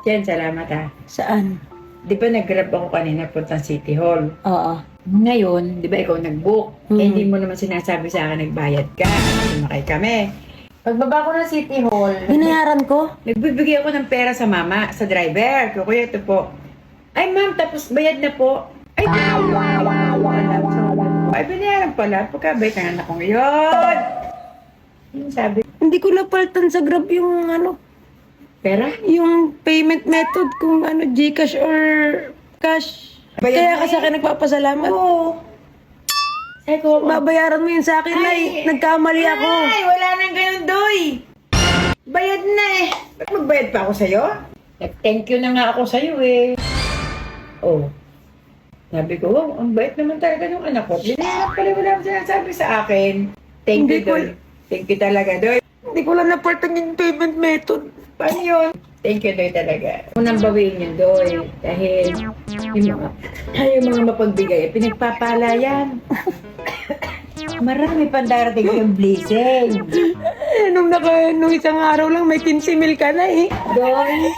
Jen, salamat ha. Saan? Di ba nag-grab ako kanina puntang City Hall? Oo. Ngayon, di ba ikaw nag-book? Hmm. Eh, hindi mo naman sinasabi sa akin nagbayad ka. Sumakay kami. Pagbaba ko ng City Hall, Binayaran ko? nagbibigay ako ng pera sa mama, sa driver. Kuya, ito po. Ay, ma'am, tapos bayad na po. Ay, ay, binayaran pala. Pagkabayad ng anak kong yun. Yung sabi, Hindi ko napalitan sa Grab yung pera? yung payment method kung GCash or cash. Bayad Kaya na ka sa akin nagpapasalamat. Oo. Sabi ko, Babayaran mo yun sa akin, Nay. Nagkamali ako. Ay, wala nang ganun, Doy. Bayad na eh. Ba't magbayad pa ako sa'yo? Nag-thank you na nga ako sa'yo eh. Oh. Sabi ko, wow, ang bait naman talaga ng anak ko. Binayaran pala, wala akong sinasabi sa akin. Thank Hindi you, Doy. Thank you talaga, Doy. Hindi ko lang napalitan yung payment method. Paano yun? Thank you, Doy, talaga. Unang bawiin yun, Doy. Dahil yung mga mapagbigay, pinagpapala yan. Marami pang darating yung blessing. Nung isang araw lang, may 15 mil ka na eh. Doy,